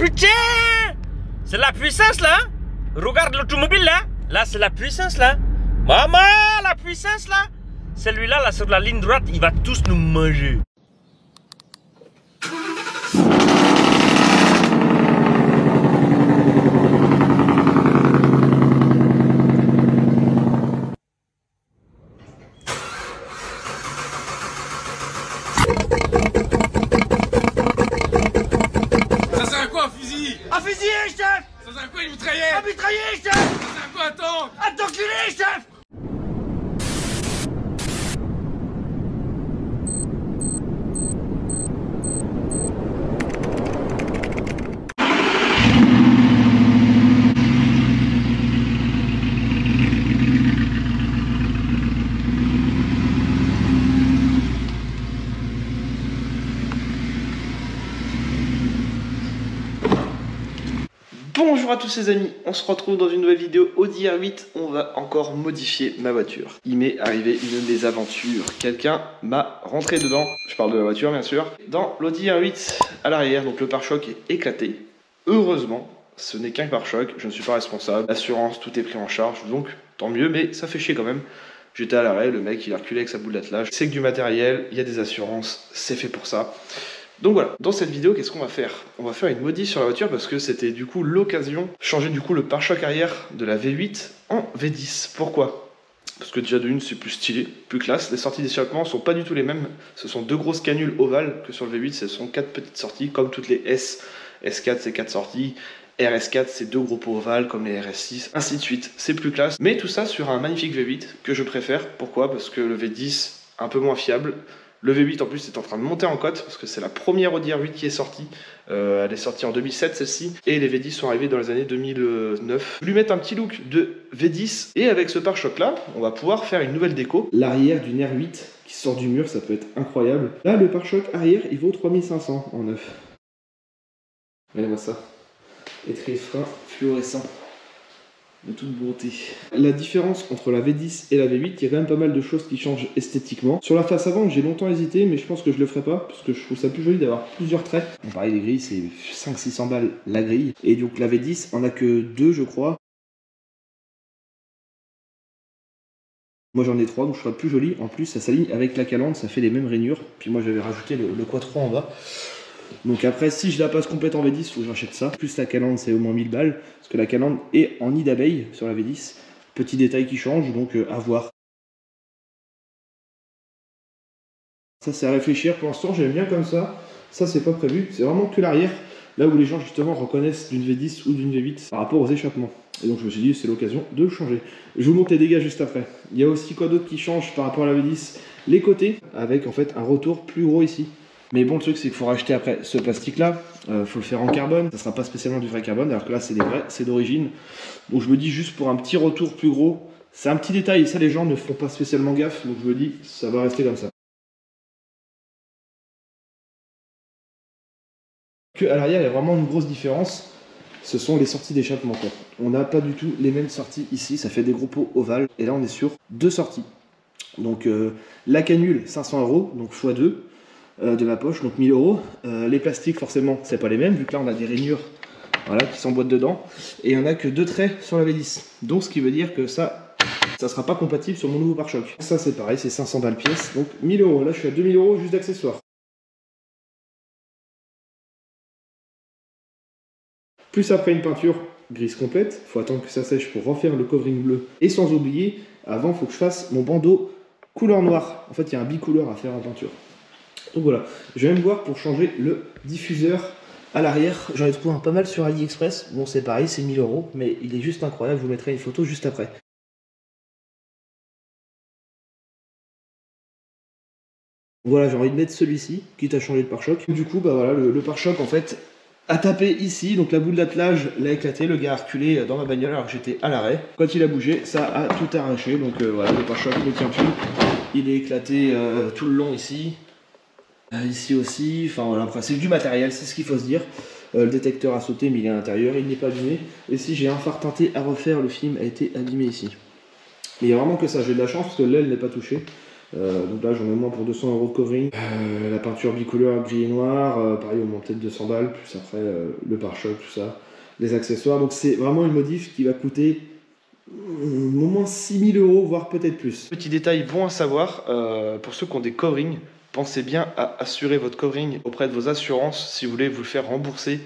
putain! C'est la puissance là! Regarde l'automobile là! Là, c'est la puissance là! Maman, la puissance là! Celui-là, là, sur la ligne droite, il va tous nous manger. Ça sert à quoi un fusil? Un fusillé, chef! Ça sert à quoi une mitraillette? Un mitraillé, chef! Ça sert à quoi un tank? Un t'enculé, chef! Bonjour à tous les amis, on se retrouve dans une nouvelle vidéo Audi R8, on va encore modifier ma voiture. Il m'est arrivé une mésaventures, quelqu'un m'a rentré dedans, je parle de la voiture bien sûr, dans l'Audi R8 à l'arrière, donc le pare-choc est éclaté. Heureusement, ce n'est qu'un pare-choc, je ne suis pas responsable, l'assurance, tout est pris en charge, donc tant mieux, mais ça fait chier quand même. J'étais à l'arrêt, le mec il a reculé avec sa boule d'attelage, c'est que du matériel, il y a des assurances, c'est fait pour ça. Donc voilà, dans cette vidéo, qu'est-ce qu'on va faire? On va faire une modif sur la voiture parce que c'était du coup l'occasion, changer du coup le pare-choc arrière de la V8 en V10. Pourquoi? Parce que déjà de une, c'est plus stylé, plus classe. Les sorties d'échappement sont pas du tout les mêmes. Ce sont deux grosses canules ovales que sur le V8, ce sont quatre petites sorties comme toutes les S. S4 c'est 4 sorties, RS4 c'est deux gros pots ovales comme les RS6, ainsi de suite. C'est plus classe, mais tout ça sur un magnifique V8 que je préfère. Pourquoi? Parce que le V10, un peu moins fiable. Le V8 en plus est en train de monter en cote parce que c'est la première Audi R8 qui est sortie. Elle est sortie en 2007 celle-ci et les V10 sont arrivés dans les années 2009. Je vais lui mettre un petit look de V10 et avec ce pare-choc là, on va pouvoir faire une nouvelle déco. L'arrière d'une R8 qui sort du mur, ça peut être incroyable. Là, le pare-choc arrière, il vaut 3500 en neuf. Regardez-moi ça. Étrier frein fluorescent. De toute beauté. La différence entre la V10 et la V8, il y a quand même pas mal de choses qui changent esthétiquement. Sur la face avant, j'ai longtemps hésité, mais je pense que je le ferai pas, parce que je trouve ça plus joli d'avoir plusieurs traits. Bon, pareil, les grilles, c'est 500-600 balles la grille. Et donc la V10, on a que 2, je crois. Moi j'en ai 3, donc je ferai plus joli. En plus, ça s'aligne avec la calandre, ça fait les mêmes rainures. Puis moi j'avais rajouté le quattro en bas. Donc après, si je la passe complète en V10, il faut que j'achète ça. Plus la calandre, c'est au moins 1000 balles. Parce que la calandre est en nid d'abeille sur la V10. Petit détail qui change, donc à voir. Ça, c'est à réfléchir. Pour l'instant, j'aime bien comme ça. Ça, c'est pas prévu. C'est vraiment que l'arrière. Là où les gens, justement, reconnaissent d'une V10 ou d'une V8 par rapport aux échappements. Et donc, je me suis dit, c'est l'occasion de changer. Je vous montre les dégâts juste après. Il y a aussi quoi d'autre qui change par rapport à la V10? Les côtés, avec en fait un retour plus gros ici. Mais bon, le truc, c'est qu'il faut racheter après ce plastique-là. Faut le faire en carbone. Ça sera pas spécialement du vrai carbone, alors que là, c'est des vrais, c'est d'origine. Donc, je me dis juste pour un petit retour plus gros, c'est un petit détail. Et ça, les gens ne font pas spécialement gaffe. Donc, je me dis, ça va rester comme ça. Que à l'arrière, il y a vraiment une grosse différence. Ce sont les sorties d'échappement. On n'a pas du tout les mêmes sorties ici. Ça fait des gros pots ovales. Et là, on est sur deux sorties. Donc, la canule, 500 €, donc x2. De ma poche, donc 1000 €. Les plastiques, forcément, c'est pas les mêmes, vu que là on a des rainures voilà, qui s'emboîtent dedans. Et il n'y en a que 2 traits sur la V10. Donc ce qui veut dire que ça sera pas compatible sur mon nouveau pare-choc. Ça c'est pareil, c'est 500 balles pièce, donc 1000 €. Là je suis à 2000 € juste d'accessoires. Plus après une peinture grise complète, il faut attendre que ça sèche pour refaire le covering bleu. Et sans oublier, avant il faut que je fasse mon bandeau couleur noire. En fait il y a un bicouleur à faire en peinture. Donc voilà, je vais même voir pour changer le diffuseur à l'arrière. J'en ai trouvé un pas mal sur AliExpress. Bon, c'est pareil, c'est 1000 €, mais il est juste incroyable. Je vous mettrai une photo juste après. Voilà, j'ai envie de mettre celui-ci, quitte à changer de pare-choc. Du coup, bah voilà, le pare-choc en fait a tapé ici. Donc la boule d'attelage l'a éclaté. Le gars a reculé dans ma bagnole alors que j'étais à l'arrêt. Quand il a bougé, ça a tout arraché. Donc voilà, le pare-choc ne tient plus. Il est éclaté tout le long ici. Ici aussi, enfin voilà, c'est du matériel, c'est ce qu'il faut se dire. Le détecteur a sauté, mais il est à l'intérieur, il n'est pas abîmé. Et si j'ai un phare teinté à refaire, le film a été abîmé ici. Mais il n'y a vraiment que ça, j'ai de la chance parce que l'aile n'est pas touchée. Donc là j'en ai moins pour 200 € de covering. La peinture bicouleur gris et noir, pareil au moins peut-être 200 balles, plus après le pare-choc, tout ça, les accessoires. Donc c'est vraiment une modif qui va coûter au moins 6 000 €, voire peut-être plus. Petit détail bon à savoir, pour ceux qui ont des coverings, pensez bien à assurer votre covering auprès de vos assurances si vous voulez vous le faire rembourser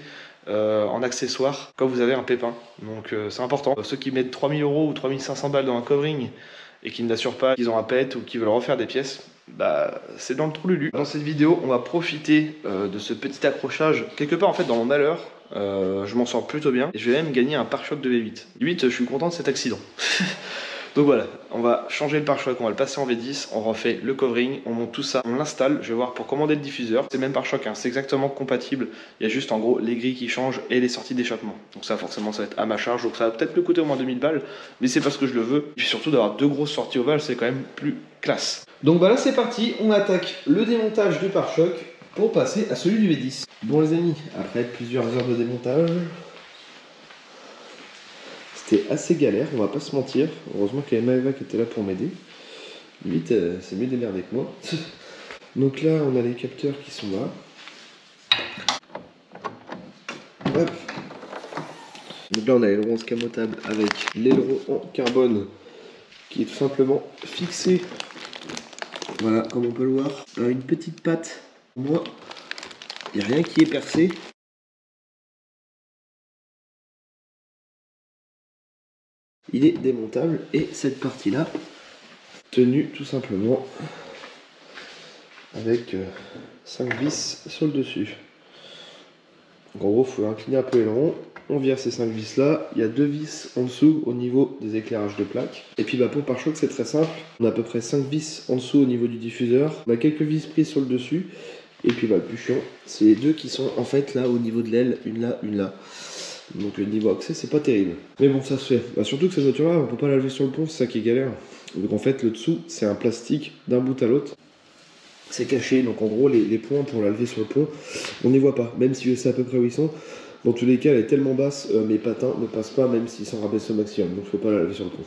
en accessoires quand vous avez un pépin. Donc c'est important. Ceux qui mettent 3 000 € ou 3 500 balles dans un covering et qui ne l'assurent pas, qu'ils ont un pet ou qui veulent refaire des pièces, bah c'est dans le trou lulu. Dans cette vidéo, on va profiter de ce petit accrochage quelque part en fait dans mon malheur. Je m'en sors plutôt bien et je vais même gagner un pare-choc de V8. Limite, je suis content de cet accident. Donc voilà, on va changer le pare-choc, on va le passer en V10, on refait le covering, on monte tout ça, on l'installe. Je vais voir pour commander le diffuseur. C'est le même pare-choc, hein, c'est exactement compatible. Il y a juste en gros les grilles qui changent et les sorties d'échappement. Donc ça forcément ça va être à ma charge, donc ça va peut-être me coûter au moins 2000 balles, mais c'est parce que je le veux. Et puis surtout d'avoir deux grosses sorties ovales, c'est quand même plus classe. Donc voilà, c'est parti, on attaque le démontage du pare-choc pour passer à celui du V10. Bon les amis, après plusieurs heures de démontage, c'était assez galère, on va pas se mentir. Heureusement qu'il y avait Maëva qui était là pour m'aider. Lui, c'est mieux démerdé que moi. Donc là, on a les capteurs qui sont là. Hop. Donc là, on a l'aileron escamotable avec l'aileron en carbone qui est tout simplement fixé. Voilà, comme on peut le voir, une petite patte. Moi, il n'y a rien qui est percé. Il est démontable et cette partie-là, tenue tout simplement avec 5 vis sur le dessus. Donc en gros, il faut incliner un peu l'aileron. On vire ces 5 vis là. Il y a 2 vis en dessous au niveau des éclairages de plaque. Et puis bah, pour le pare-choc, c'est très simple. On a à peu près 5 vis en dessous au niveau du diffuseur. On a quelques vis prises sur le dessus. Et puis bah, le plus chiant, c'est les deux qui sont en fait là au niveau de l'aile, une là, une là. Donc le niveau accès c'est pas terrible. Mais bon ça se fait. Bah, surtout que cette voiture là on peut pas la lever sur le pont, c'est ça qui est galère. Donc en fait le dessous c'est un plastique d'un bout à l'autre. C'est caché, donc en gros les points pour la lever sur le pont, on n'y voit pas. Même si je sais à peu près où ils sont. Dans tous les cas elle est tellement basse, mes patins ne passent pas même s'ils sont rabaissés au maximum. Donc je peux pas la lever sur le pont.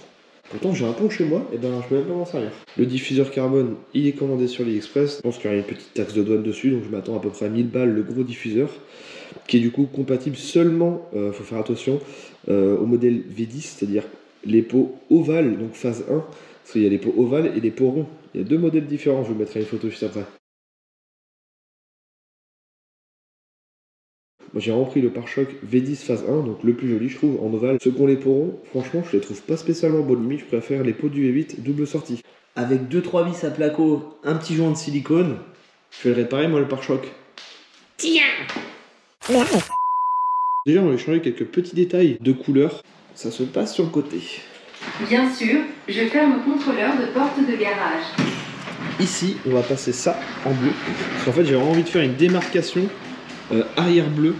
Pourtant j'ai un pont chez moi, et ben je peux même pas m'en servir. Le diffuseur carbone il est commandé sur AliExpress. Je pense qu'il y a une petite taxe de douane dessus, donc je m'attends à peu près à 1000 balles le gros diffuseur. Qui est du coup compatible seulement, faut faire attention, au modèle V10, c'est-à-dire les pots ovales, donc phase 1, parce qu'il y a les pots ovales et les pots ronds. Il y a deux modèles différents, je vous mettrai une photo juste après. Moi j'ai repris le pare-choc V10 phase 1, donc le plus joli je trouve, en ovale. Ceux qui ont les pots ronds, franchement je les trouve pas spécialement beaux, limite je préfère les pots du V8 double sortie. Avec 2-3 vis à placo, un petit joint de silicone, je vais le réparer moi le pare-choc. Tiens! Déjà on va changer quelques petits détails de couleur, ça se passe sur le côté. Bien sûr, je ferme le contrôleur de porte de garage. Ici on va passer ça en bleu, parce qu'en fait j'ai vraiment envie de faire une démarcation arrière bleu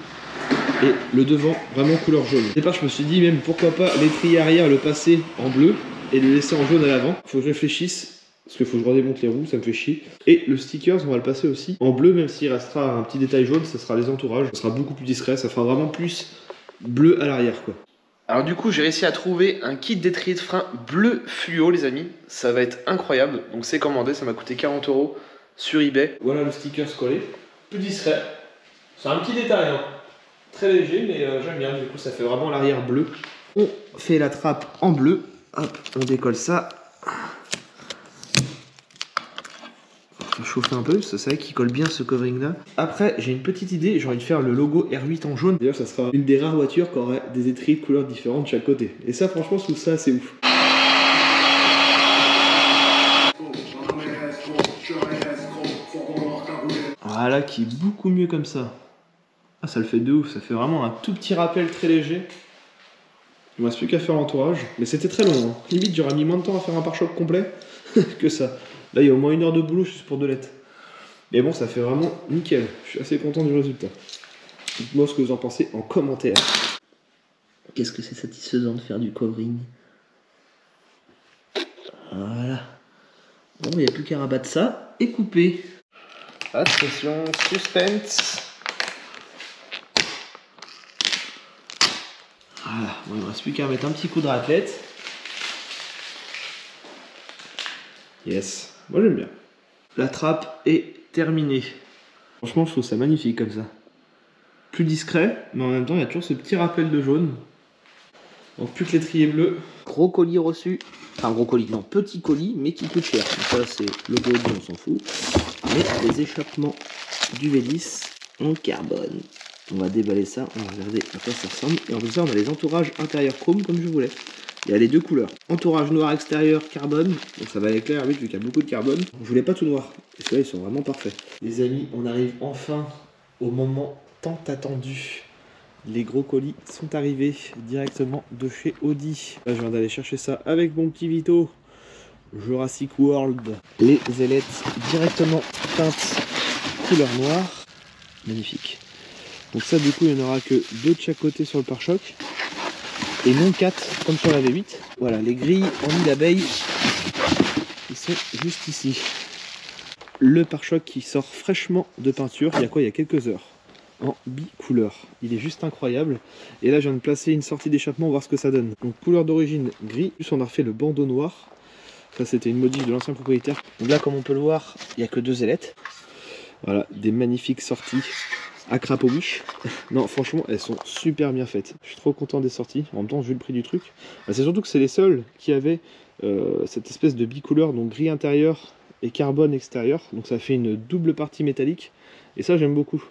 et le devant vraiment couleur jaune. Au départ je me suis dit même pourquoi pas l'étrier arrière le passer en bleu et le laisser en jaune à l'avant. Faut que je réfléchisse. Parce qu'il faut que je redémonte les roues, ça me fait chier. Et le stickers, on va le passer aussi en bleu, même s'il restera un petit détail jaune, ça sera les entourages. Ça sera beaucoup plus discret, ça fera vraiment plus bleu à l'arrière, quoi. Alors du coup, j'ai réussi à trouver un kit d'étrier de frein bleu fluo, les amis. Ça va être incroyable. Donc c'est commandé, ça m'a coûté 40 € sur eBay. Voilà le sticker collé. Plus discret. C'est un petit détail, hein. Très léger, mais j'aime bien. Du coup, ça fait vraiment l'arrière bleu. On fait la trappe en bleu. Hop, on décolle ça. Chauffer un peu, c'est vrai qu'il colle bien ce covering là. Après j'ai une petite idée, j'ai envie de faire le logo R8 en jaune. D'ailleurs ça sera une des rares voitures qui aurait des étriers de couleurs différentes de chaque côté. Et ça franchement je trouve ça assez ouf. Voilà qui est beaucoup mieux comme ça. Ah ça le fait de ouf, ça fait vraiment un tout petit rappel très léger. Il ne me reste plus qu'à faire l'entourage. Mais c'était très long, hein. Limite j'aurais mis moins de temps à faire un pare-choc complet que ça. Là, il y a au moins 1 heure de boulot juste pour 2 lettres. Mais bon, ça fait vraiment nickel. Je suis assez content du résultat. Dites-moi ce que vous en pensez en commentaire. Qu'est-ce que c'est satisfaisant de faire du covering. Voilà. Bon, il n'y a plus qu'à rabattre ça et couper. Attention, suspense. Voilà. Bon, il ne me reste plus qu'à mettre un petit coup de raclette. Yes. Moi j'aime bien. La trappe est terminée. Franchement, je trouve ça magnifique comme ça. Plus discret, mais en même temps, il y a toujours ce petit rappel de jaune. Donc plus que l'étrier bleu. Gros colis reçu. Enfin, gros colis, non, petit colis, mais qui coûte cher. Donc ça, c'est le logo, on s'en fout. Mais les échappements du V10 en carbone. On va déballer ça, on va regarder à quoi ça ressemble. Et en plus, ça, on a les entourages intérieurs chrome comme je voulais. Il y a les deux couleurs. Entourage noir extérieur carbone. Donc ça va éclairer vite vu qu'il y a beaucoup de carbone. Je voulais pas tout noir. Et ceux-là, ils sont vraiment parfaits. Les amis, on arrive enfin au moment tant attendu. Les gros colis sont arrivés directement de chez Audi. Là, je viens d'aller chercher ça avec mon petit Vito. Jurassic World. Les ailettes directement teintes couleur noire. Magnifique. Donc ça, du coup, il n'y en aura que 2 de chaque côté sur le pare-choc. Et non 4 comme sur la V8. Voilà, les grilles en nid d'abeille, ils sont juste ici. Le pare-choc qui sort fraîchement de peinture, il y a quoi? Il y a quelques heures. En bicouleur. Il est juste incroyable. Et là, je viens de placer une sortie d'échappement, voir ce que ça donne. Donc, couleur d'origine gris. Plus, on a refait le bandeau noir. Ça, c'était une modif de l'ancien propriétaire. Donc là, comme on peut le voir, il n'y a que 2 ailettes. Voilà, des magnifiques sorties à crapaud wish. Non, franchement, elles sont super bien faites. Je suis trop content des sorties. En même temps, vu le prix du truc. C'est surtout que c'est les seuls qui avaient cette espèce de bicouleur, donc gris intérieur et carbone extérieur. Donc ça fait une double partie métallique. Et ça, j'aime beaucoup.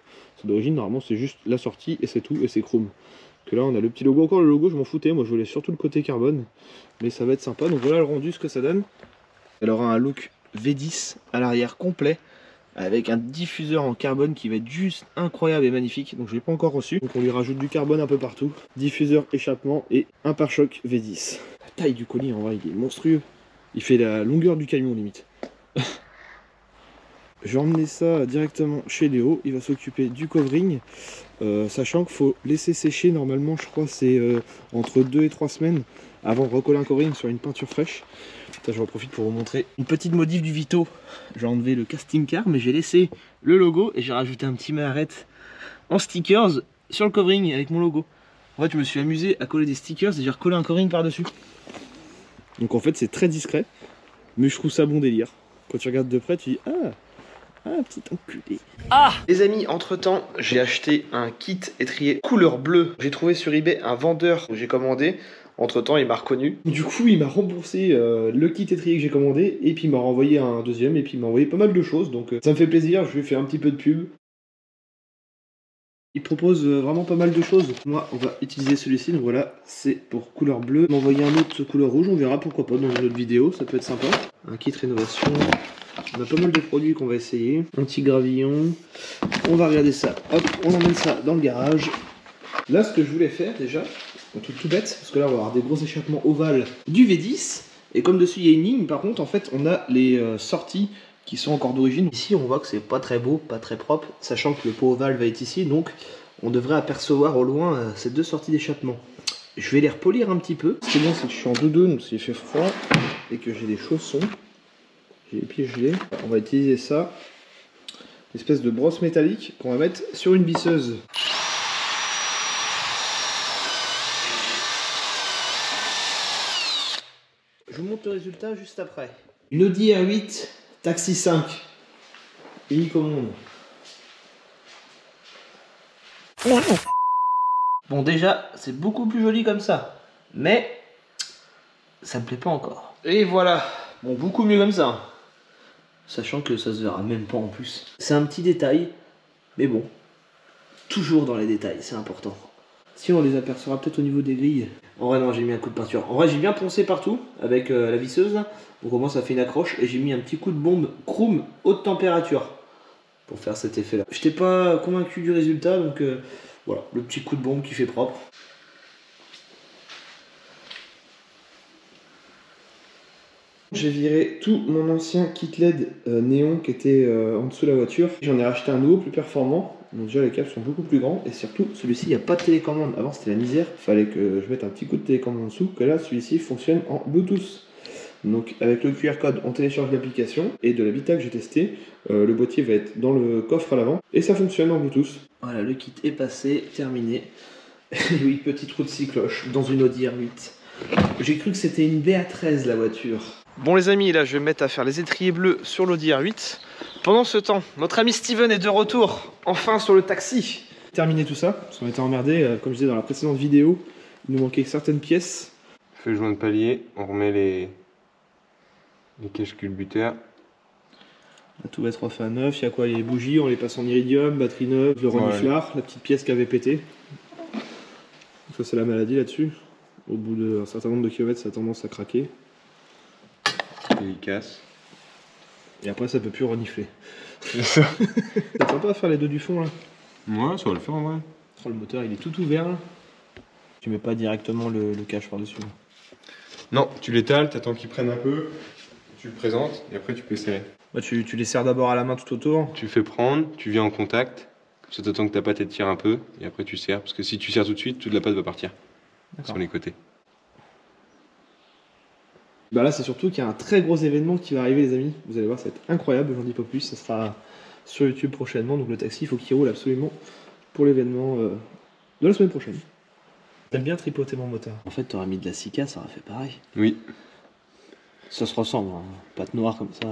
D'origine, normalement, c'est juste la sortie et c'est tout, et c'est chrome. Que là, on a le petit logo. Encore le logo, je m'en foutais. Moi, je voulais surtout le côté carbone. Mais ça va être sympa. Donc voilà le rendu, ce que ça donne. Elle aura un look V10 à l'arrière complet, avec un diffuseur en carbone qui va être juste incroyable et magnifique. Donc je l'ai pas encore reçu. Donc on lui rajoute du carbone un peu partout. Diffuseur, échappement et un pare-choc V10. La taille du colis, en vrai, il est monstrueux. Il fait la longueur du camion limite. Je vais emmener ça directement chez Léo. Il va s'occuper du covering. Sachant qu'il faut laisser sécher. Normalement, je crois c'est entre 2 et 3 semaines avant de recoller un covering sur une peinture fraîche. J'en profite pour vous montrer une petite modif du Vito. J'ai enlevé le casting car, mais j'ai laissé le logo et j'ai rajouté un petit maharette en stickers sur le covering avec mon logo. En fait, je me suis amusé à coller des stickers et j'ai recollé un covering par-dessus. Donc en fait, c'est très discret, mais je trouve ça bon délire. Quand tu regardes de près, tu dis petit enculé. Les amis, entre temps, j'ai acheté un kit étrier couleur bleue. J'ai trouvé sur eBay un vendeur que j'ai commandé. Entre temps, il m'a reconnu. Du coup, il m'a remboursé le kit étrier que j'ai commandé. Et puis, il m'a renvoyé un deuxième. Et puis, il m'a envoyé pas mal de choses. Donc, ça me fait plaisir. Je lui ai fait un petit peu de pub. Il propose vraiment pas mal de choses. Moi, on va utiliser celui-ci. Donc voilà, c'est pour couleur bleue. Il m'a envoyé un autre couleur rouge. On verra pourquoi pas dans une autre vidéo. Ça peut être sympa. Un kit rénovation. On a pas mal de produits qu'on va essayer. Un petit gravillon. On va regarder ça. Hop, on emmène ça dans le garage. Là, ce que je voulais faire déjà, un truc tout bête, parce que là, on va avoir des gros échappements ovales du V10. Et comme dessus, il y a une ligne, par contre, en fait, on a les sorties qui sont encore d'origine. Ici, on voit que c'est pas très beau, pas très propre, sachant que le pot ovale va être ici. Donc, on devrait apercevoir au loin ces 2 sorties d'échappement. Je vais les repolir un petit peu. Ce qui est bien, c'est que je suis en doudoune, donc s'il fait froid, et que j'ai des chaussons. J'ai les pieds gelés. On va utiliser ça, une espèce de brosse métallique qu'on va mettre sur une visseuse. Je vous montre le résultat juste après. Une Audi R8 Taxi 5. Unique au monde. Bon, déjà, c'est beaucoup plus joli comme ça. Mais ça me plaît pas encore. Et voilà. Bon, beaucoup mieux comme ça. Sachant que ça se verra même pas en plus. C'est un petit détail. Mais bon. Toujours dans les détails, c'est important. Si on les apercevra peut-être au niveau des grilles. En vrai non, j'ai mis un coup de peinture. En vrai j'ai bien poncé partout avec la visseuse là. Donc au moins ça fait une accroche. Et j'ai mis un petit coup de bombe chrome haute température pour faire cet effet là. Je n'étais pas convaincu du résultat, donc voilà, le petit coup de bombe qui fait propre. J'ai viré tout mon ancien kit LED néon qui était en dessous de la voiture. J'en ai racheté un nouveau plus performant. Donc déjà les câbles sont beaucoup plus grands et surtout celui-ci il n'y a pas de télécommande. Avant c'était la misère, il fallait que je mette un petit coup de télécommande en dessous, que là celui-ci fonctionne en Bluetooth. Donc avec le QR code on télécharge l'application et de l'habitat que j'ai testé, le boîtier va être dans le coffre à l'avant et ça fonctionne en Bluetooth. Voilà, le kit est passé, terminé. Et oui, petit trou de 6 cloches dans une Audi R8. J'ai cru que c'était une BA13 la voiture. Bon les amis, là je vais me mettre à faire les étriers bleus sur l'Audi R8. Pendant ce temps, notre ami Steven est de retour, enfin sur le taxi. Terminé tout ça, parce qu'on était emmerdé, comme je disais dans la précédente vidéo, il nous manquait certaines pièces. Fait joint de palier, on remet les caches culbutaires. Tout va être refait à neuf, il y a quoi? Il y a les bougies, on les passe en iridium, batterie neuve, le reniflard, la petite pièce qui avait pété. Ça c'est la maladie là-dessus. Au bout d'un certain nombre de kilomètres, ça a tendance à craquer. Et il casse. Et après ça peut plus renifler. C'est ça. C'est sympa à faire les deux du fond là. Ouais, ça va le faire en vrai. Oh, le moteur il est tout ouvert là. Tu mets pas directement le cache par-dessus. Non, tu l'étales, t'attends qu'il prenne un peu, tu le présentes et après tu peux serrer. Bah, tu les serres d'abord à la main tout autour. Tu fais prendre, tu viens en contact, comme ça t'attends que ta pâte étire un peu et après tu serres. Parce que si tu serres tout de suite, toute la pâte va partir sur les côtés. Bah là c'est surtout qu'il y a un très gros événement qui va arriver les amis. Vous allez voir, ça va être incroyable, j'en dis pas plus, ça sera sur YouTube prochainement. Donc le taxi, il faut qu'il roule absolument pour l'événement de la semaine prochaine. T'aimes bien tripoter mon moteur? En fait t'aurais mis de la Sika, ça aurait fait pareil. Oui. Ça se ressemble, hein. Pâte noire comme ça.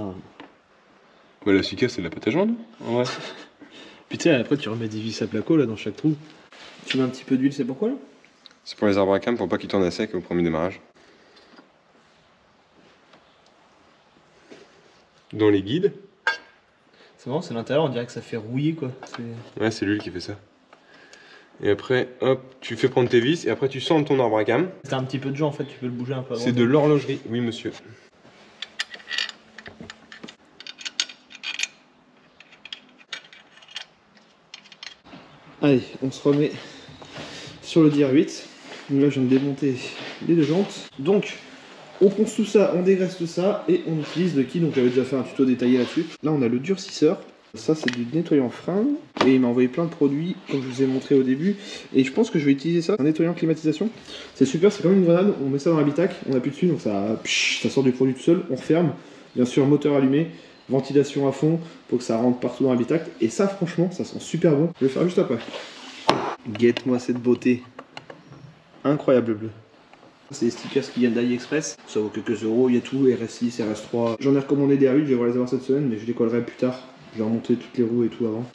Ouais, la Sika c'est de la pâte à joindre. Ouais. Puis tu sais, après tu remets des vis à placo là dans chaque trou. Tu mets un petit peu d'huile, c'est pourquoi là? C'est pour les arbres à cam pour pas qu'ils tournent à sec au premier démarrage. Dans les guides. C'est marrant, c'est l'intérieur, on dirait que ça fait rouiller quoi. Ouais, c'est l'huile qui fait ça. Et après, hop, tu fais prendre tes vis et après tu sens ton arbre à cam. T'as un petit peu de jus en fait, tu peux le bouger un peu avant. C'est de l'horlogerie, oui monsieur. Allez, on se remet sur le DR8. Là, je viens de démonter les deux jantes. Donc, on ponce tout ça, on dégraisse tout ça et on utilise le kit. Donc, j'avais déjà fait un tuto détaillé là-dessus. Là, on a le durcisseur. Ça, c'est du nettoyant frein. Et il m'a envoyé plein de produits, comme je vous ai montré au début. Et je pense que je vais utiliser ça, un nettoyant climatisation. C'est super, c'est comme une grenade. On met ça dans l'habitacle, on appuie dessus, donc ça sort du produit tout seul. On referme. Bien sûr, moteur allumé. Ventilation à fond pour que ça rentre partout dans l'habitacle. Et ça, franchement, ça sent super bon. Je vais le faire juste après. Guette-moi cette beauté. Incroyable bleu. C'est des stickers qui viennent d'AliExpress. Ça vaut quelques euros. Il y a tout, RS6, RS3. J'en ai recommandé des R8, je vais voir les avoir cette semaine, mais je décollerai plus tard. Je vais remonter toutes les roues et tout avant.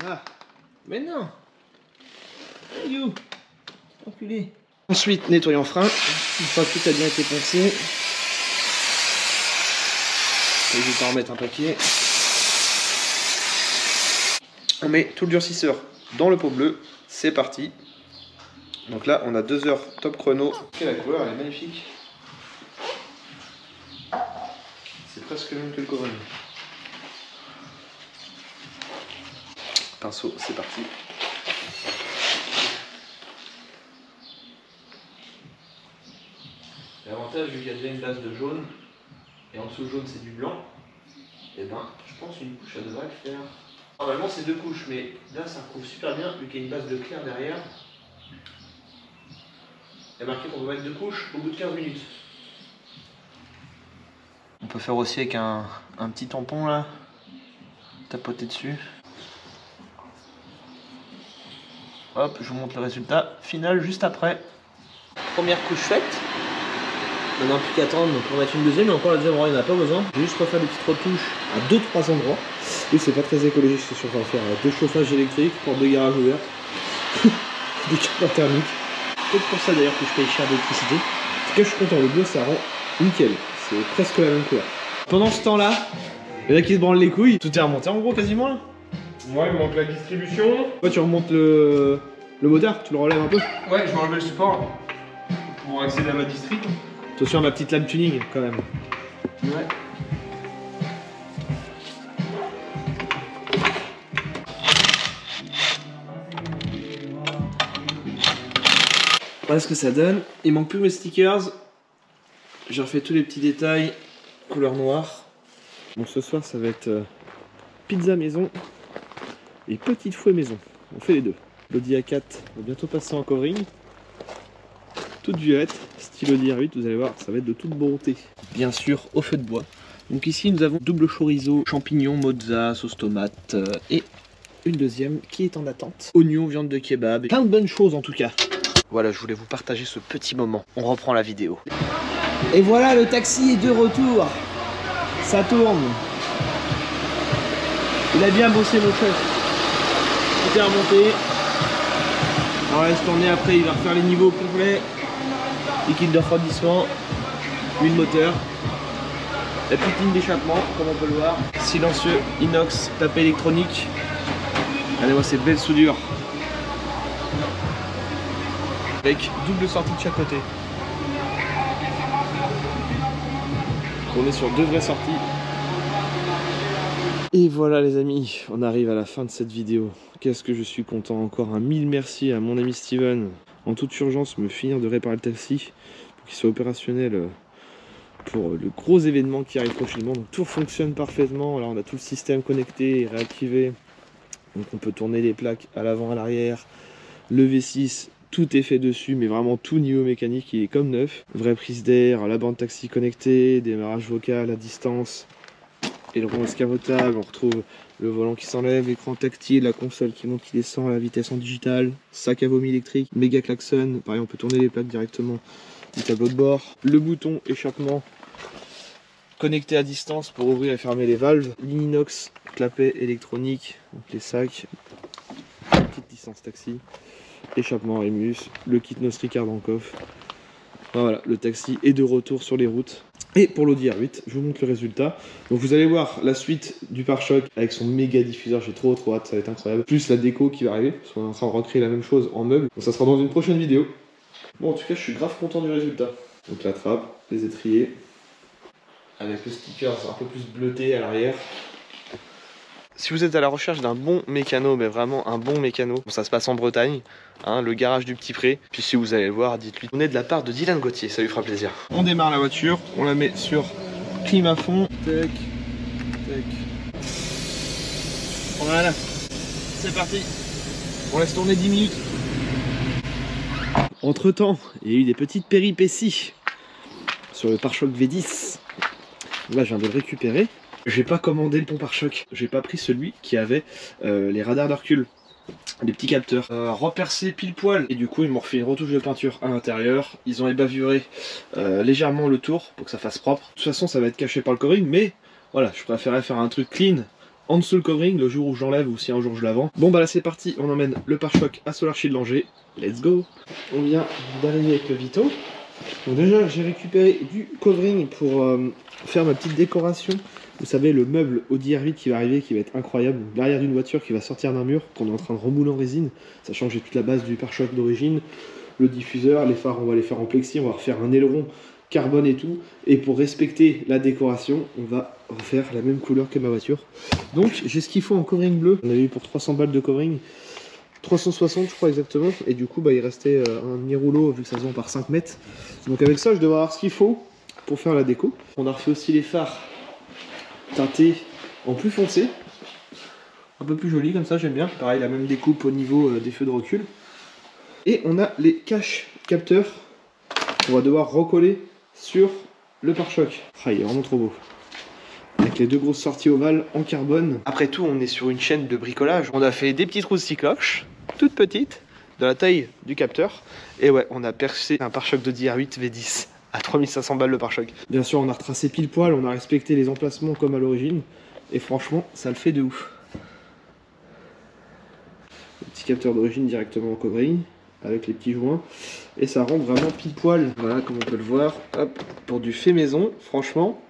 Ah, mais non. Hey you, enculé. Ensuite, nettoyant frein. Une fois que tout a bien été poncé. Je vais en remettre un paquet. On met tout le durcisseur dans le pot bleu. C'est parti. Donc là, on a 2 heures top chrono. Ok, la couleur, elle est magnifique. C'est presque le même que le Corolla. Pinceau, c'est parti. L'avantage, vu qu'il y a déjà une base de jaune, et en dessous jaune c'est du blanc, et ben je pense une couche ça devrait le faire. Normalement c'est 2 couches, mais là ça recouvre super bien vu qu'il y a une base de clair derrière. Il y a marqué qu'on peut mettre 2 couches au bout de 15 minutes. On peut faire aussi avec un petit tampon là, tapoter dessus. Hop, je vous montre le résultat final juste après. Première couche faite. Maintenant plus qu'à attendre pour mettre une deuxième, mais encore la deuxième, il n'y en a pas besoin. Je vais juste refaire des petites retouches à 2-3 endroits. Oui, c'est pas très écologique ce qu'on va faire. 2 chauffages électriques, porte de garage ouverte, des capteurs thermiques. Peut-être pour ça d'ailleurs que je paye cher d'électricité. En tout cas, je suis content, le bleu ça rend nickel. C'est presque la même couleur. Pendant ce temps-là, il y en a qui se branlent les couilles. Tout est remonté en gros quasiment là. Ouais, il manque la distribution. Ouais, tu remontes le moteur, tu le relèves un peu. Ouais, je vais enlever le support pour accéder à ma distri. Attention à ma petite lame tuning quand même. Ouais. Voilà ce que ça donne. Il manque plus mes stickers. J'ai refait tous les petits détails couleur noire. Bon, ce soir ça va être pizza maison et petite fouet maison. On fait les deux. L'Audi A4 va bientôt passer en covering. Toute violette, style Audi R8, vous allez voir, ça va être de toute beauté. Bien sûr, au feu de bois. Donc ici nous avons double chorizo, champignons, mozza, sauce tomate et une deuxième qui est en attente. Oignons, viande de kebab, plein de bonnes choses en tout cas. Voilà, je voulais vous partager ce petit moment. On reprend la vidéo. Et voilà, le taxi est de retour. Ça tourne. Il a bien bossé mon chef. Tout est remonté. On va laisse tourner après, il va refaire les niveaux complets. Liquide de refroidissement. Huile moteur. La petite ligne d'échappement, comme on peut le voir. Silencieux, inox, tapé électronique. Allez voir cette belle soudure. Avec double sortie de chaque côté. On est sur 2 vraies sorties. Et voilà les amis, on arrive à la fin de cette vidéo. Qu'est-ce que je suis content. Encore un mille merci à mon ami Steven. En toute urgence, me finir de réparer le taxi pour qu'il soit opérationnel pour le gros événement qui arrive prochainement. Donc tout fonctionne parfaitement. Là on a tout le système connecté et réactivé. Donc on peut tourner les plaques à l'avant, à l'arrière. Le V6, tout est fait dessus, mais vraiment tout niveau mécanique, il est comme neuf. Vraie prise d'air, la bande taxi connectée, démarrage vocal à distance. Aileron escamotable, on retrouve le volant qui s'enlève, l'écran tactile, la console qui monte, qui descend, la vitesse en digital, sac à vomi électrique, méga klaxon, pareil on peut tourner les plaques directement du tableau de bord, le bouton échappement connecté à distance pour ouvrir et fermer les valves, ligne inox, clapet électronique, donc les sacs, petite licence taxi, échappement Remus, le kit Nostricard en coffre. Voilà, le taxi est de retour sur les routes. Et pour l'Audi R8, je vous montre le résultat. Donc vous allez voir la suite du pare-choc avec son méga diffuseur, j'ai trop hâte, ça va être incroyable. Plus la déco qui va arriver, parce qu'on est en train de recréer la même chose en meuble. Donc ça sera dans une prochaine vidéo. Bon, en tout cas, je suis grave content du résultat. Donc la trappe, les étriers, avec le sticker un peu plus bleuté à l'arrière. Si vous êtes à la recherche d'un bon mécano, mais vraiment un bon mécano, bon, ça se passe en Bretagne, hein, le garage du Petit Pré. Puis si vous allez le voir, dites-lui on est de la part de Dylan Gauthier, ça lui fera plaisir. On démarre la voiture, on la met sur clim à fond. Tac, tac. Voilà, c'est parti. On laisse tourner 10 minutes. Entre temps, il y a eu des petites péripéties sur le pare-choc V10. Là, je viens de le récupérer. J'ai pas commandé le pont pare-choc, j'ai pas pris celui qui avait les radars de recul, les petits capteurs repercés pile poil, et du coup ils m'ont refait une retouche de peinture à l'intérieur. Ils ont ébavuré légèrement le tour pour que ça fasse propre. De toute façon ça va être caché par le covering, mais voilà, je préférais faire un truc clean en dessous le covering le jour où j'enlève ou si un jour je la vends. Bon bah là c'est parti, on emmène le pare-choc à Solarchi de Langeais, let's go. On vient d'arriver avec le Vito. Donc déjà j'ai récupéré du covering pour faire ma petite décoration. Vous savez, le meuble Audi R8 qui va arriver, qui va être incroyable. L'arrière d'une voiture qui va sortir d'un mur, qu'on est en train de remouler en résine, sachant que j'ai toute la base du pare-choc d'origine, le diffuseur, les phares on va les faire en plexi, on va refaire un aileron carbone et tout. Et pour respecter la décoration, on va refaire la même couleur que ma voiture. Donc j'ai ce qu'il faut en covering bleu. On avait eu pour 300 balles de covering. 360 je crois exactement, et du coup bah, il restait un demi-rouleau vu que ça se vend par 5 mètres. Donc avec ça je devrais avoir ce qu'il faut pour faire la déco. On a refait aussi les phares teintés en plus foncé, un peu plus joli comme ça, j'aime bien. Pareil, la même découpe au niveau des feux de recul. Et on a les caches capteurs qu'on va devoir recoller sur le pare-choc. Ah, il est vraiment trop beau. Avec les 2 grosses sorties ovales en carbone. Après tout, on est sur une chaîne de bricolage. On a fait des petites roues de cycloche, toutes petites, de la taille du capteur. Et ouais, on a percé un pare-choc d'Audi R8 V10 à 3500 balles le pare-choc. Bien sûr, on a retracé pile poil, on a respecté les emplacements comme à l'origine. Et franchement, ça le fait de ouf. Le petit capteur d'origine directement en covering, avec les petits joints. Et ça rentre vraiment pile poil. Voilà, comme on peut le voir. Hop, pour du fait maison, franchement,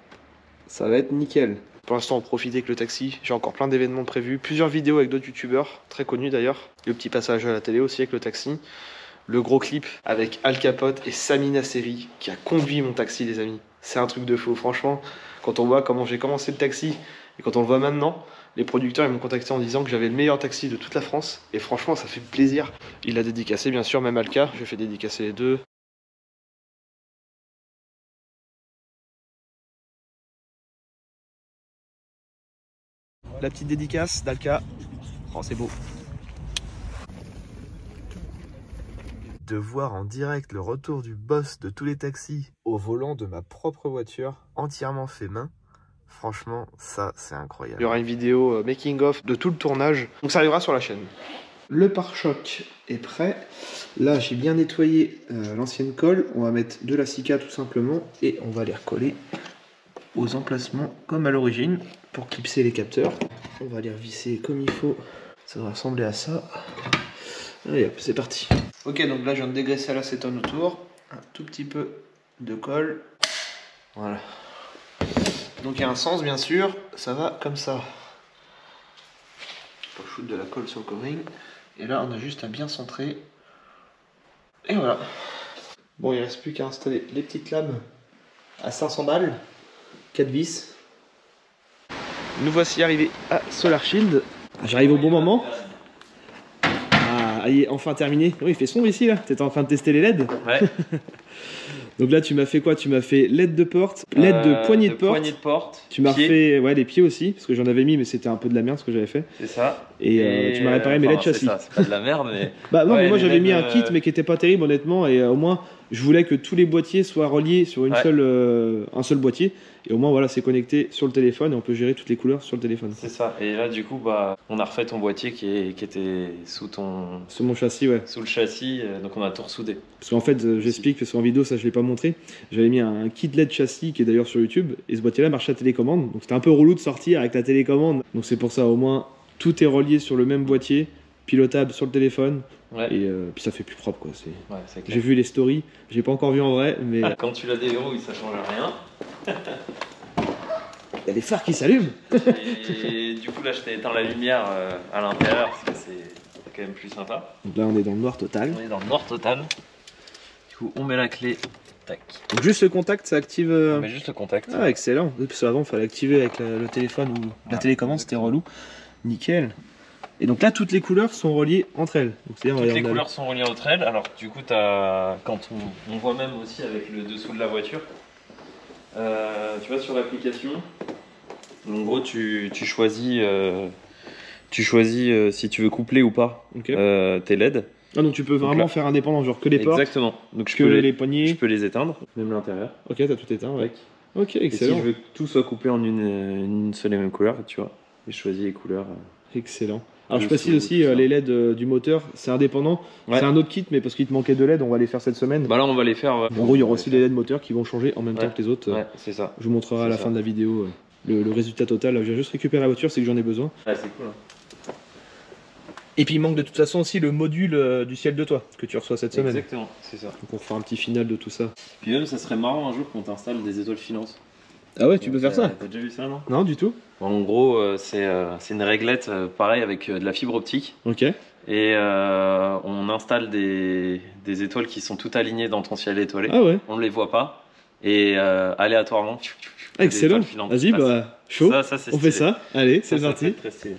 ça va être nickel. Pour l'instant, on profite avec le taxi. J'ai encore plein d'événements prévus. Plusieurs vidéos avec d'autres youtubeurs, très connus d'ailleurs. Le petit passage à la télé aussi avec le taxi. Le gros clip avec Al Capote et Samina Seri qui a conduit mon taxi, les amis. C'est un truc de fou, franchement. Quand on voit comment j'ai commencé le taxi et quand on le voit maintenant, les producteurs ils m'ont contacté en disant que j'avais le meilleur taxi de toute la France. Et franchement, ça fait plaisir. Il a dédicacé, bien sûr, même Alka. J'ai fait dédicacer les deux. La petite dédicace d'Alka. Oh, c'est beau. De voir en direct le retour du boss de tous les taxis au volant de ma propre voiture, entièrement fait main, franchement, ça c'est incroyable. Il y aura une vidéo making of de tout le tournage, donc ça arrivera sur la chaîne. le pare-choc est prêt. Là, j'ai bien nettoyé l'ancienne colle. On va mettre de la cica tout simplement et on va les recoller aux emplacements comme à l'origine pour clipser les capteurs. On va les revisser comme il faut. Ça va ressembler à ça. Allez hop, c'est parti. Ok, donc là, je viens de dégraisser l'acétone autour. Un tout petit peu de colle. Voilà. Donc il y a un sens bien sûr, ça va comme ça. Pour foutre de la colle sur le covering. Et là on a juste à bien centrer. Et voilà. Bon, il ne reste plus qu'à installer les petites lames à 500 balles. 4 vis. Nous voici arrivés à Solar Shield. J'arrive au bon moment. Ah, il est enfin terminé. Oui, il fait sombre ici là. Tu étais en train de tester les LED. Ouais. Donc là tu m'as fait quoi? Tu m'as fait LED de porte, LED de poignée de porte. Tu m'as fait les pieds aussi, parce que j'en avais mis mais c'était un peu de la merde ce que j'avais fait. C'est ça. Et tu m'as réparé mes LED châssis. C'est pas de la merde mais... Bah non, ouais, mais moi j'avais LED, mis un kit mais qui était pas terrible honnêtement, et au moins je voulais que tous les boîtiers soient reliés sur une seule, un seul boîtier, et au moins voilà, c'est connecté sur le téléphone et on peut gérer toutes les couleurs sur le téléphone. C'est ça. Et là du coup bah on a refait ton boîtier qui était sous ton... Sur mon châssis, ouais. Sous le châssis, donc on a tout ressoudé. Parce qu'en fait j'explique, parce qu'en vidéo ça je l'ai pas montré, j'avais mis un kit LED châssis qui est d'ailleurs sur YouTube, et ce boîtier là marchait à télécommande, donc c'était un peu relou de sortir avec la télécommande, donc c'est pour ça au moins tout est relié sur le même boîtier, pilotable sur le téléphone. Ouais. Et puis ça fait plus propre quoi. Ouais, j'ai vu les stories, j'ai pas encore vu en vrai, mais quand tu la déverrouilles ça change rien. il y a des phares qui s'allument. Et du coup là je t'ai éteint la lumière à l'intérieur parce que c'est quand même plus sympa. Donc là on est dans le noir total. On est dans le noir total. Du coup on met la clé. Tac. Donc juste le contact ça active. On met juste le contact. Ah excellent. Parce qu'avant il fallait activer avec le téléphone ou la télécommande, c'était relou. Nickel. Et donc là, toutes les couleurs sont reliées entre elles. Donc, toutes les couleurs sont reliées entre elles. Alors du coup, quand on voit même aussi avec le dessous de la voiture, tu vois sur l'application, en gros tu choisis si tu veux coupler ou pas tes LED. Ah donc tu peux vraiment faire indépendant, genre que les portes. Exactement. Donc je peux les poignées. Je peux les éteindre, même l'intérieur. Ok, t'as tout éteint, ouais. Ok, excellent. Et si je veux que tout soit couplé en une seule et même couleur, tu vois, et je choisis les couleurs. Excellent. Alors je précise aussi les LED du moteur, c'est indépendant, c'est un autre kit, mais parce qu'il te manquait de LED, on va les faire cette semaine. Bah là on va les faire. En gros il y aura aussi les LED moteurs qui vont changer en même temps que les autres. Ouais, c'est ça. Je vous montrerai à la fin de la vidéo le résultat total. J'ai juste récupéré la voiture, c'est que j'en ai besoin. Ouais, c'est cool. Hein. Et puis il manque de toute façon aussi le module du ciel de toit que tu reçois cette semaine. Exactement, c'est ça. Donc on fera un petit final de tout ça. Puis même ça serait marrant un jour qu'on t'installe des étoiles filantes. Ah ouais, tu peux faire ça? T'as déjà vu ça, non? Non, du tout. En gros, c'est une réglette, pareil, avec de la fibre optique. Ok. Et on installe des étoiles qui sont toutes alignées dans ton ciel étoilé. Ah ouais. On ne les voit pas. Et aléatoirement, excellent. Vas-y, bah, chaud. On fait ça. Allez, c'est parti. Très stylé.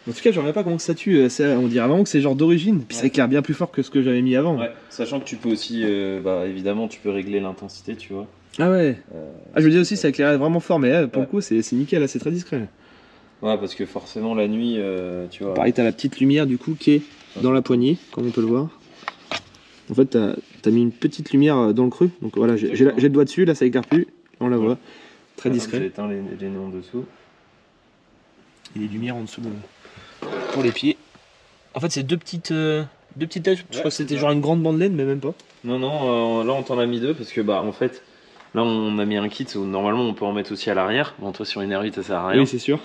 En tout cas, je ne pas comment ça tue. On dirait vraiment que c'est genre d'origine. Puis ça éclaire bien plus fort que ce que j'avais mis avant. Ouais. Sachant que tu peux aussi, évidemment, tu peux régler l'intensité, tu vois. Ah ouais. Je me dis aussi, ça éclairait vraiment fort, mais pour le coup, c'est nickel, là, c'est très discret. Ouais, parce que forcément, la nuit, tu vois. Pareil, t'as la petite lumière du coup qui est dans la poignée, comme on peut le voir. En fait, t'as mis une petite lumière dans le creux. Donc voilà, j'ai le doigt dessus, là ça éclaire plus. On la voit. Très discret. J'ai éteint les néons dessous. Et les lumières en dessous pour les pieds. En fait, c'est deux petites LED. Je crois que c'était genre une grande bande LED, mais même pas. Non, là on t'en a mis deux parce que, en fait. Là, on a mis un kit où normalement on peut en mettre aussi à l'arrière. Bon, toi sur une R8 ça sert à rien. Oui, c'est sûr.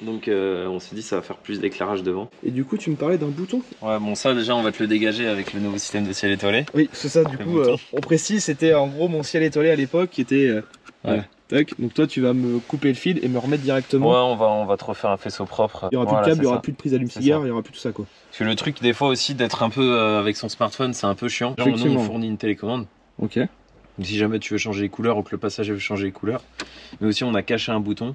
Donc on s'est dit ça va faire plus d'éclairage devant. Et du coup, tu me parlais d'un bouton. Ouais, bon, ça déjà on va te le dégager avec le nouveau système de ciel étoilé. Oui, c'est ça. Du coup, on précise, c'était en gros mon ciel étoilé à l'époque qui était. Voilà. Tac. Donc toi, tu vas me couper le fil et me remettre directement. Ouais, on va te refaire un faisceau propre. Il y aura plus de câble, il y aura plus de prise allume-cigare, il y aura plus tout ça quoi. Parce que le truc des fois aussi d'être un peu avec son smartphone, c'est un peu chiant. Genre, nous on fournit une télécommande. Ok. Si jamais tu veux changer les couleurs ou que le passager veut changer les couleurs. Mais aussi on a caché un bouton.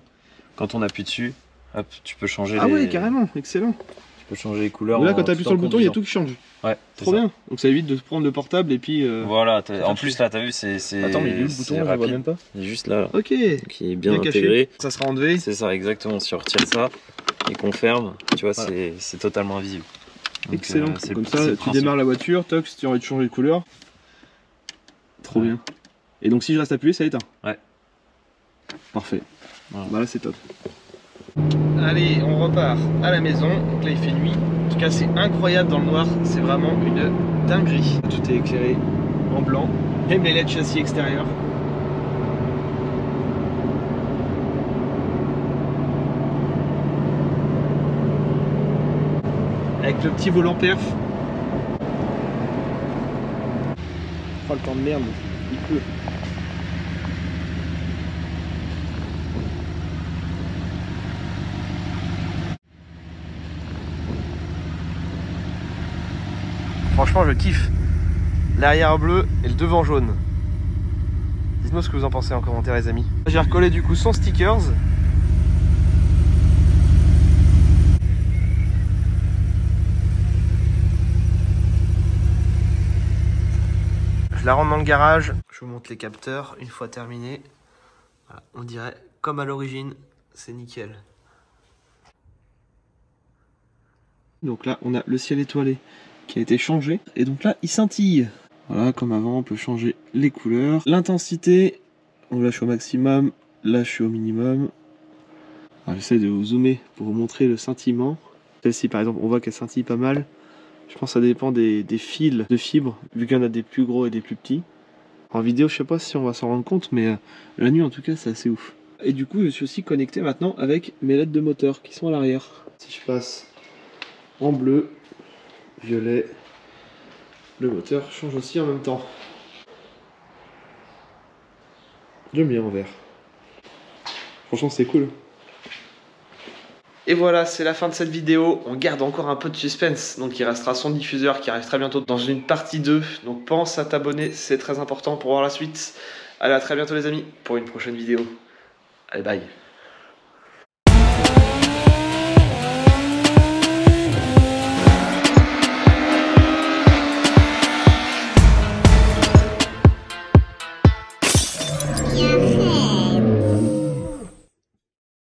Quand on appuie dessus, hop, tu peux changer Ah ouais, carrément, excellent. Tu peux changer les couleurs. Donc là, quand tu appuies sur le bouton, il y a tout qui change. Ouais, trop bien. Donc ça évite de prendre le portable et puis. Voilà, en plus là, t'as vu, c'est. Attends, mais il est où le bouton? Je vois même pas. Il est juste là. Ok. Qui est bien intégré. Ça sera enlevé. C'est ça, exactement. Si on retire ça et qu'on ferme, tu vois, c'est totalement invisible. Donc, excellent. Comme ça, tu démarres la voiture, toc, si tu as envie de changer de couleur. Trop bien. Et donc si je reste appuyé, ça éteint. Ouais. Parfait. Voilà, bah là c'est top. Allez, on repart à la maison. Donc là il fait nuit. En tout cas c'est incroyable dans le noir, c'est vraiment une dinguerie. Tout est éclairé en blanc, même les LED châssis extérieurs. Avec le petit volant perf. Oh le temps de merde, il pleut. Franchement je kiffe. L'arrière bleu et le devant jaune. Dites-moi ce que vous en pensez en commentaire les amis. J'ai recollé du coup son stickers. Je la rentre dans le garage. Je vous montre les capteurs une fois terminé. Voilà, on dirait comme à l'origine, c'est nickel. Donc là on a le ciel étoilé qui a été changé et donc là il scintille. Voilà, comme avant on peut changer les couleurs. L'intensité, on lâche au maximum, là je suis au minimum. J'essaie de vous zoomer pour vous montrer le scintillement. Celle-ci par exemple on voit qu'elle scintille pas mal. Je pense que ça dépend des fils de fibres, vu qu'il y en a des plus gros et des plus petits. En vidéo je sais pas si on va s'en rendre compte, mais la nuit en tout cas c'est assez ouf. Et du coup je suis aussi connecté maintenant avec mes LED de moteur qui sont à l'arrière. Si je passe en bleu, violet, le moteur change aussi en même temps. J'aime bien en vert. Franchement c'est cool. Et voilà, c'est la fin de cette vidéo. On garde encore un peu de suspense. Donc il restera son diffuseur qui arrive très bientôt dans une partie 2. Donc pense à t'abonner, c'est très important pour voir la suite. Allez, à très bientôt les amis pour une prochaine vidéo. Allez, bye.